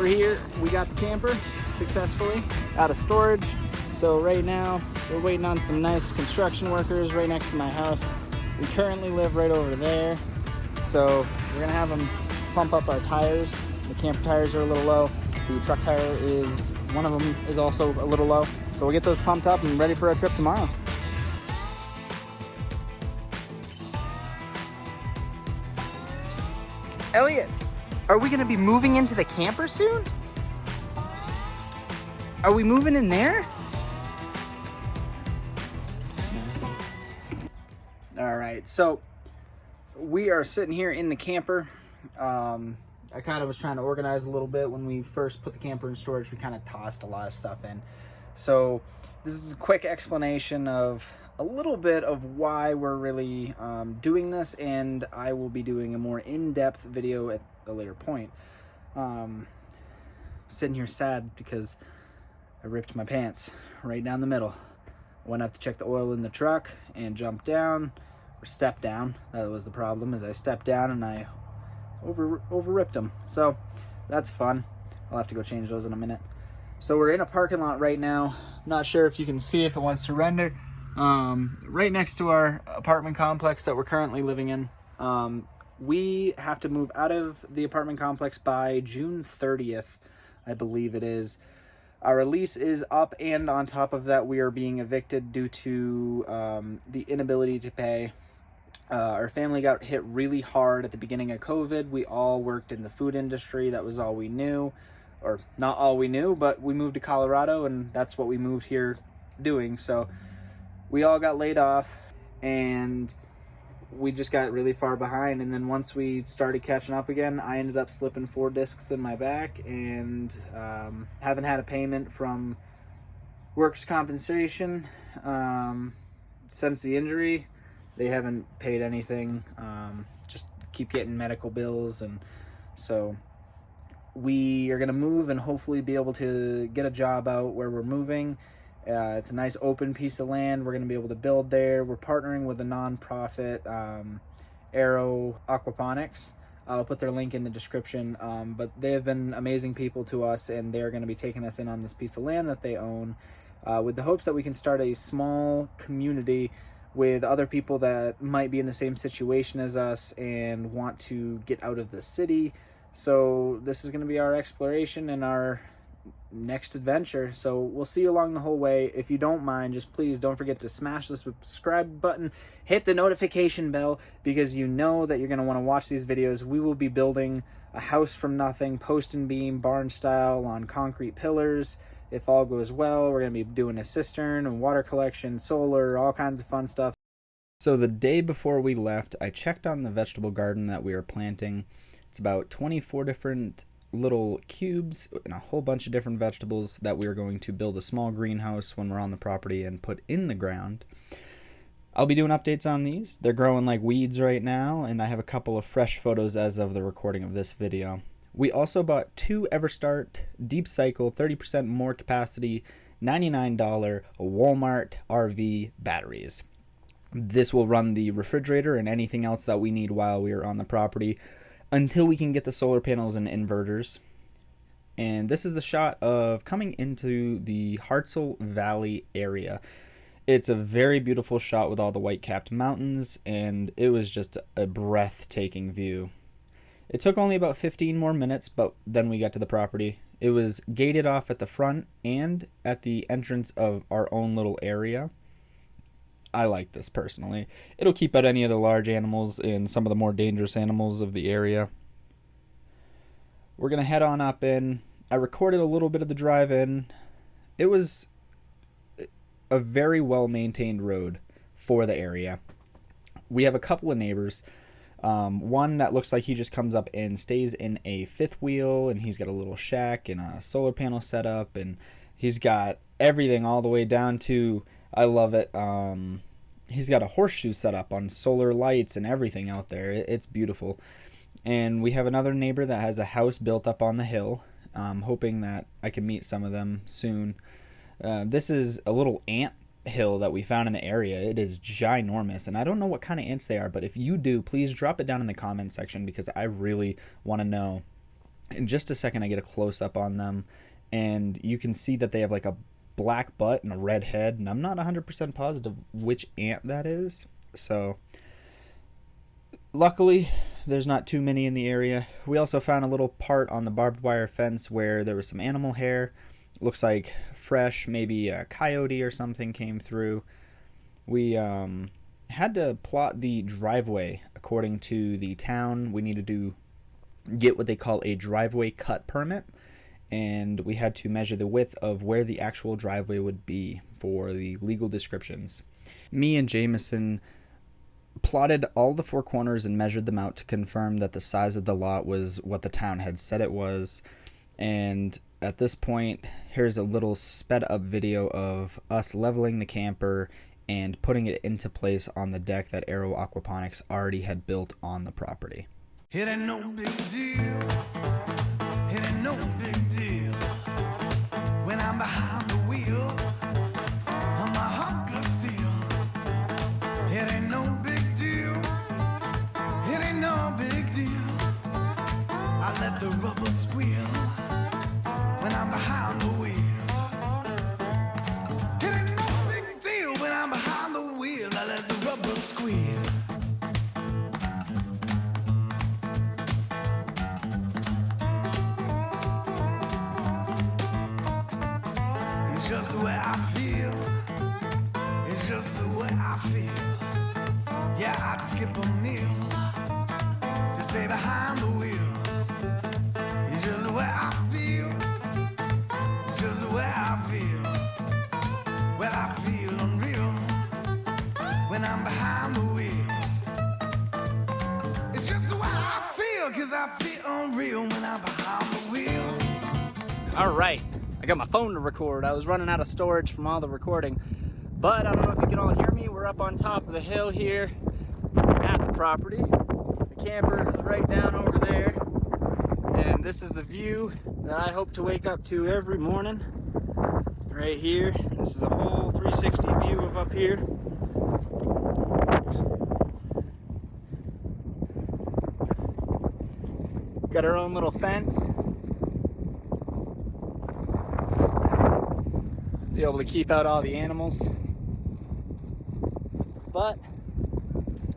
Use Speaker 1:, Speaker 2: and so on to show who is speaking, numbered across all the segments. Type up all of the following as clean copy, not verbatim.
Speaker 1: we're here. We got the camper successfully out of storage. So right now we're waiting on some nice construction workers right next to my house. We currently live right over there. So we're gonna have them pump up our tires. The camper tires are a little low. The truck tire is, one of them is also a little low. So we'll get those pumped up and ready for our trip tomorrow. Elliot, are we gonna be moving into the camper soon? Are we moving in there? All right, so we are sitting here in the camper. I kind of was trying to organize a little bit. When we first put the camper in storage, we kind of tossed a lot of stuff in. So this is a quick explanation of a little bit of why we're really doing this, and I will be doing a more in-depth video at a later point. Sitting here sad because I ripped my pants right down the middle. Went up to check the oil in the truck and jumped down, or stepped down. That was the problem, is I stepped down and I over ripped them. So that's fun. I'll have to go change those in a minute. So we're in a parking lot right now. Not sure if you can see if it wants to render. Right next to our apartment complex that we're currently living in. We have to move out of the apartment complex by June 30th, I believe it is. Our lease is up, and on top of that, we are being evicted due to the inability to pay. Our family got hit really hard at the beginning of COVID. We all worked in the food industry. That was all we knew, or not all we knew, but we moved to Colorado, and that's what we moved here doing. So we all got laid off, and we just got really far behind. And then once we started catching up again, I ended up slipping 4 discs in my back, and haven't had a payment from workers' compensation since the injury. They haven't paid anything. Just keep getting medical bills, and so we are gonna move and hopefully be able to get a job out where we're moving. It's a nice open piece of land. We're going to be able to build there. We're partnering with a nonprofit, Aero Aquaponics. I'll put their link in the description. But they have been amazing people to us, and they're going to be taking us in on this piece of land that they own, with the hopes that we can start a small community with other people that might be in the same situation as us and want to get out of the city. So this is going to be our exploration and our next adventure. So we'll see you along the whole way. If you don't mind, just please don't forget to smash the subscribe button, hit the notification bell, because you know that you're going to want to watch these videos. We will be building a house from nothing, post and beam, barn style, on concrete pillars. If all goes well, we're going to be doing a cistern and water collection, solar, all kinds of fun stuff. So the day before we left, I checked on the vegetable garden that we are planting. It's about 24 different little cubes and a whole bunch of different vegetables that we are going to build a small greenhouse when we're on the property and put in the ground. I'll be doing updates on these. They're growing like weeds right now, and I have a couple of fresh photos as of the recording of this video. We also bought 2 Everstart Deep Cycle 30% more capacity $99 Walmart RV batteries. This will run the refrigerator and anything else that we need while we are on the property, until we can get the solar panels and inverters. And this is the shot of coming into the Hartselle Valley area. It's a very beautiful shot with all the white-capped mountains, and it was just a breathtaking view. It took only about 15 more minutes, but then we got to the property. It was gated off at the front and at the entrance of our own little area. I like this personally. It'll keep out any of the large animals and some of the more dangerous animals of the area. We're going to head on up in. I recorded a little bit of the drive-in. It was a very well-maintained road for the area. We have a couple of neighbors. One that looks like he just comes up and stays in a fifth wheel, and he's got a little shack and a solar panel set up, and he's got everything all the way down to, I love it, he's got a horseshoe set up on solar lights and everything out there. It's beautiful. And we have another neighbor that has a house built up on the hill. Hoping that I can meet some of them soon. This is a little ant hill that we found in the area. It is ginormous, and I don't know what kind of ants they are, but if you do, please drop it down in the comment section, because I really want to know. In just a second, I get a close-up on them, and you can see that they have like a black butt and a red head, and I'm not 100% positive which ant that is. So luckily, there's not too many in the area. We also found a little part on the barbed wire fence where there was some animal hair. Looks like fresh, maybe a coyote or something came through. We had to plot the driveway according to the town. We needed to get what they call a driveway cut permit, and we had to measure the width of where the actual driveway would be for the legal descriptions. Me and Jameson plotted all the four corners and measured them out to confirm that the size of the lot was what the town had said it was. And at this point, here's a little sped up video of us leveling the camper and putting it into place on the deck that Aero Aquaponics already had built on the property.
Speaker 2: It ain't no big deal. It ain't no big deal. When I'm behind the wheel, I'm a hunk of steel. It ain't no big deal. It ain't no big deal. I let the rubber squeal when I'm behind the wheel. It ain't no big deal when I'm behind the wheel. I let the rubber squeal. It's just the way I feel. It's just the way I feel. Yeah, I'd skip a meal to stay behind the wheel. It's just the way I feel. It's just the way I feel. Well, I feel unreal when I'm behind the wheel. It's just the way I feel, 'cause I feel unreal when I'm behind the wheel.
Speaker 1: All right, I got my phone to record. I was running out of storage from all the recording, but I don't know if you can all hear me. We're up on top of the hill here at the property. The camper is right down over there, and this is the view that I hope to wake up to every morning. Right here, this is a whole 360 view of up here. Got our own little fence. Be able to keep out all the animals. But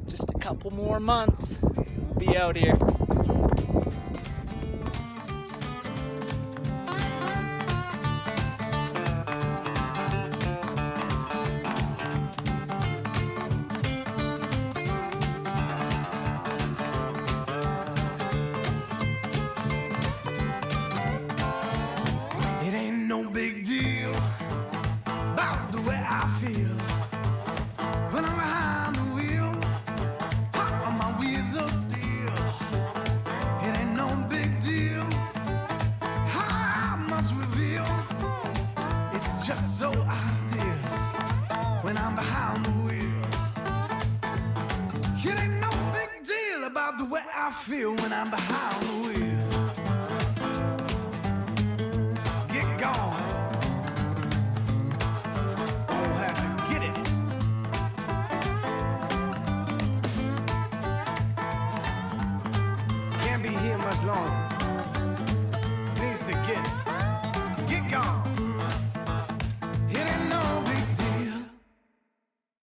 Speaker 1: just a couple more months, we'll be out here.
Speaker 2: It ain't no big deal about the way I feel when I'm behind the wheel. Hot on my wheels of steel. It ain't no big deal. I must reveal it's just so ideal when I'm behind the wheel. It ain't no big deal about the way I feel when I'm behind the wheel. Get gone. Don't have to get it. Can't be here much longer.